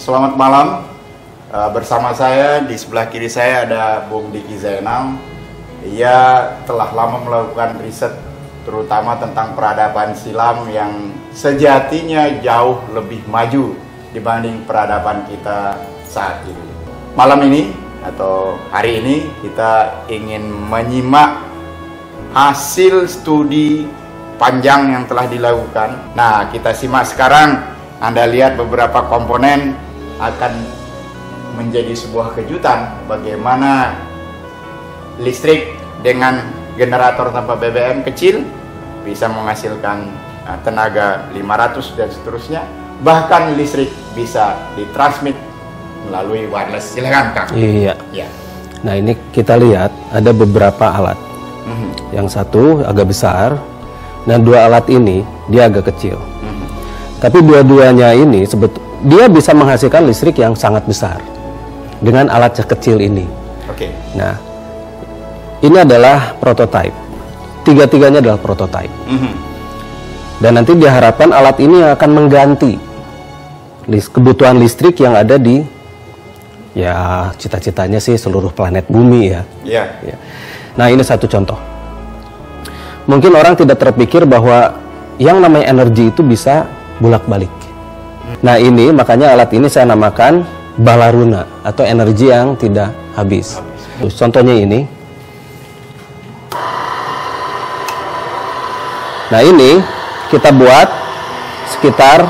Selamat malam. Bersama saya di sebelah kiri saya ada Bung Diki Zainal. Ia telah lama melakukan riset terutama tentang peradaban silam yang sejatinya jauh lebih maju dibanding peradaban kita saat ini. Malam ini atau hari ini kita ingin menyimak hasil studi panjang yang telah dilakukan. Nah, kita simak sekarang. Anda lihat beberapa komponen akan menjadi sebuah kejutan bagaimana listrik dengan generator tanpa BBM kecil bisa menghasilkan tenaga 500 dan seterusnya. Bahkan listrik bisa ditransmit melalui wireless. Silakan, Kang. Iya. Ya. Nah, ini kita lihat ada beberapa alat. Yang satu agak besar, dan dua alat ini dia agak kecil. Tapi dua-duanya ini dia bisa menghasilkan listrik yang sangat besar dengan alat kecil ini. Oke. Nah, ini adalah prototipe. Tiga-tiganya adalah prototipe. Dan nanti diharapkan alat ini akan mengganti kebutuhan listrik yang ada di, ya cita-citanya sih seluruh planet bumi ya. Iya. Ya. Nah, ini satu contoh. Mungkin orang tidak terpikir bahwa yang namanya energi itu bisa bolak-balik. Nah, ini makanya alat ini saya namakan balaruna atau energi yang tidak habis. Contohnya ini. Nah, ini kita buat sekitar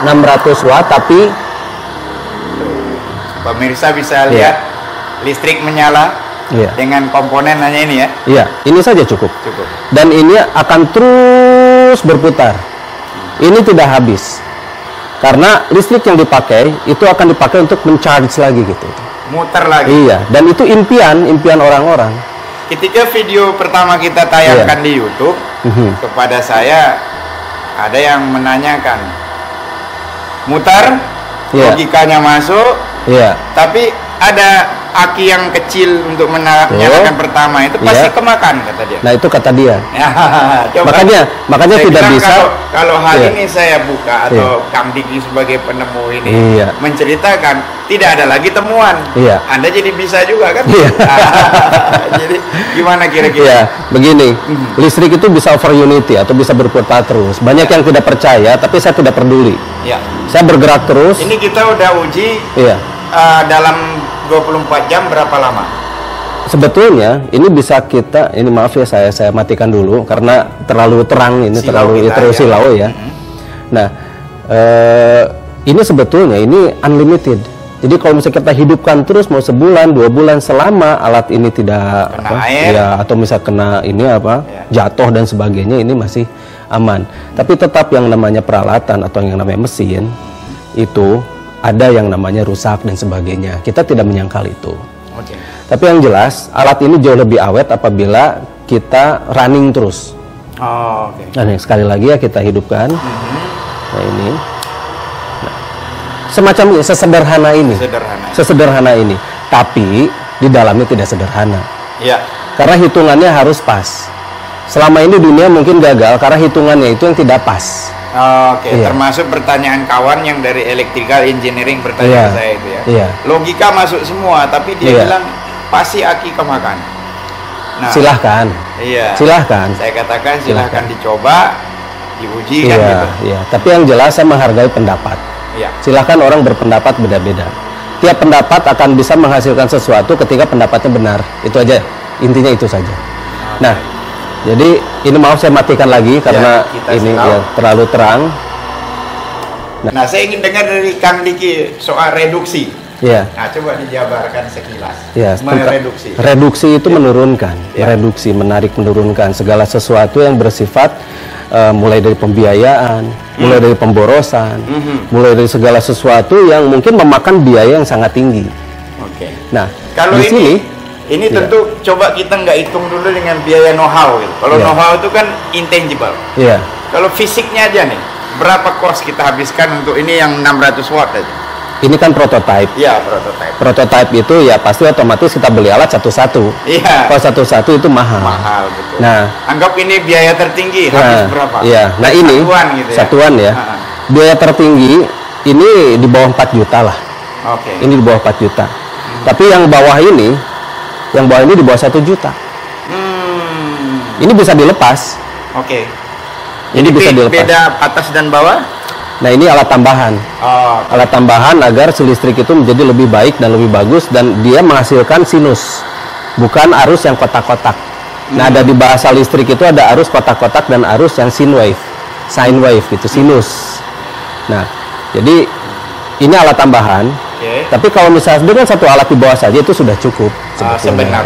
600 watt, tapi pemirsa bisa lihat listrik menyala dengan komponen hanya ini ya. Iya, ini saja cukup. Cukup. Dan ini akan terus berputar. Ini tidak habis. Karena listrik yang dipakai itu akan dipakai untuk mencharge lagi gitu. Muter lagi. Iya, dan itu impian orang-orang. Ketika video pertama kita tayangkan di YouTube, kepada saya ada yang menanyakan, mutar, logikanya masuk, tapi ada aki yang kecil untuk menyalakan pertama itu pasti kemakan, kata dia. Nah, itu kata dia. Coba, makanya tidak bisa. Kalau hal ini saya buka atau Kang Diki sebagai penemu ini menceritakan, tidak ada lagi temuan. Anda jadi bisa juga kan? Jadi gimana kira-kira? Begini, listrik itu bisa over unity atau bisa berputar terus. Banyak yang tidak percaya, tapi saya tidak peduli. Saya bergerak terus. Ini kita udah uji dalam 24 jam berapa lama? Sebetulnya ini bisa kita, ini maaf ya saya matikan dulu karena terlalu terang ini, terlalu silau ya. Nah, ini sebetulnya ini unlimited. Jadi kalau misalnya kita hidupkan terus mau sebulan, 2 bulan, selama alat ini tidak atau misal kena ini jatuh dan sebagainya, ini masih aman. Tapi tetap yang namanya peralatan atau yang namanya mesin itu ada yang namanya rusak dan sebagainya. Kita tidak menyangkal itu. Tapi yang jelas alat ini jauh lebih awet apabila kita running terus. Nah, sekali lagi ya kita hidupkan. Nah, ini. Nah, semacam ini, sesederhana ini. Tapi di dalamnya tidak sederhana. Karena hitungannya harus pas. Selama ini dunia mungkin gagal karena hitungannya itu yang tidak pas. Termasuk pertanyaan kawan yang dari electrical engineering bertanya ke saya itu ya. Logika masuk semua, tapi dia bilang pasti aki kemakan. Nah, silahkan. Silahkan. Saya katakan silahkan dicoba, diuji kan gitu. Tapi yang jelas saya menghargai pendapat. Silahkan orang berpendapat beda-beda. Tiap pendapat akan bisa menghasilkan sesuatu ketika pendapatnya benar. Itu aja. Intinya itu saja. Nah, jadi ini maaf saya matikan lagi karena ini terlalu terang. Nah, saya ingin dengar dari Kang Diki soal reduksi. Nah, coba dijabarkan sekilas. Mereduksi. Reduksi itu menurunkan, reduksi, menarik, menurunkan segala sesuatu yang bersifat mulai dari pembiayaan, mulai dari pemborosan, mulai dari segala sesuatu yang mungkin memakan biaya yang sangat tinggi. Nah, kalau di sini ini tentu coba kita nggak hitung dulu dengan biaya know-how gitu. Kalau know-how itu kan intangible. Kalau fisiknya aja nih, berapa cost kita habiskan untuk ini yang 600 watt aja? Ini kan prototype. Prototype. Prototype itu ya pasti otomatis kita beli alat satu-satu. Kalau satu-satu itu mahal. Mahal, betul. Nah, anggap ini biaya tertinggi habis berapa? Nah, ini satuan gitu ya. Satuan ya. Biaya tertinggi ini di bawah 4 juta lah. Oke. Ini di bawah 4 juta. Tapi yang bawah ini di bawah 1 juta. Ini bisa dilepas. Oke. Ini bisa dilepas. Beda atas dan bawah? Nah, ini alat tambahan. Oh, Alat tambahan agar si listrik itu menjadi lebih baik dan lebih bagus, dan dia menghasilkan sinus, bukan arus yang kotak-kotak. Nah, ada di bahasa listrik itu ada arus kotak-kotak dan arus yang sine wave gitu, sinus. Nah, jadi ini alat tambahan. Oke. Tapi kalau misalnya dengan satu alat di bawah saja itu sudah cukup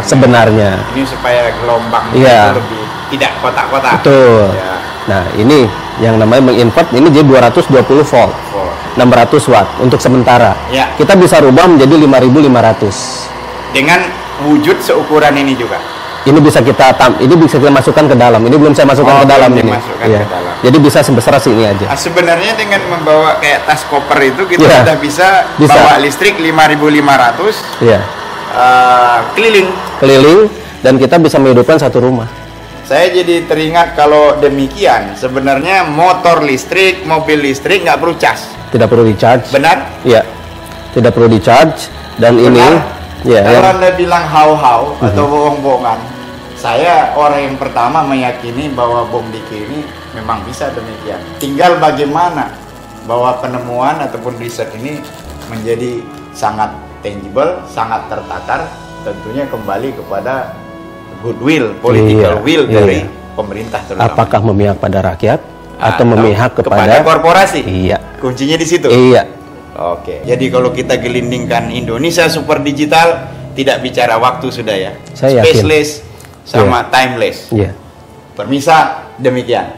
sebenarnya. Ini supaya gelombang Iya. itu lebih tidak kotak-kotak. Betul. Ya. Nah, ini yang namanya menginvert, ini jadi 220 volt. Oh. 600 watt untuk sementara. Ya. Kita bisa rubah menjadi 5500. Dengan wujud seukuran ini juga. Ini bisa kita masukkan ke dalam. Ini belum saya masukkan ke dalam belum ini. dimasukkan Iya. ke dalam. Jadi bisa sebesar sini aja. Sebenarnya dengan membawa kayak tas koper itu kita Iya. sudah bisa Bisa. bawa listrik 5500 Iya. keliling. Keliling, dan kita bisa menghidupkan satu rumah. Saya jadi teringat kalau demikian sebenarnya motor listrik, mobil listrik nggak perlu cas. Tidak perlu di-charge. Benar? Iya. Tidak perlu di-charge, dan Benar? ini ya, Kalau yang- Anda bilang hau-hau atau bohong-bohongan, saya orang yang pertama meyakini bahwa bom Diki ini memang bisa demikian. Tinggal bagaimana bahwa penemuan ataupun riset ini menjadi sangat tangible, sangat tertakar, tentunya kembali kepada goodwill, political Iya, will dari iya. pemerintah terutama. apakah memihak pada rakyat atau memihak kepada kepada korporasi? Iya. Kuncinya di situ. Iya. Oke, jadi kalau kita gelindingkan Indonesia super digital, tidak bicara waktu sudah ya. Saya yakin. Spaceless sama timeless. Iya. Permisa, demikian.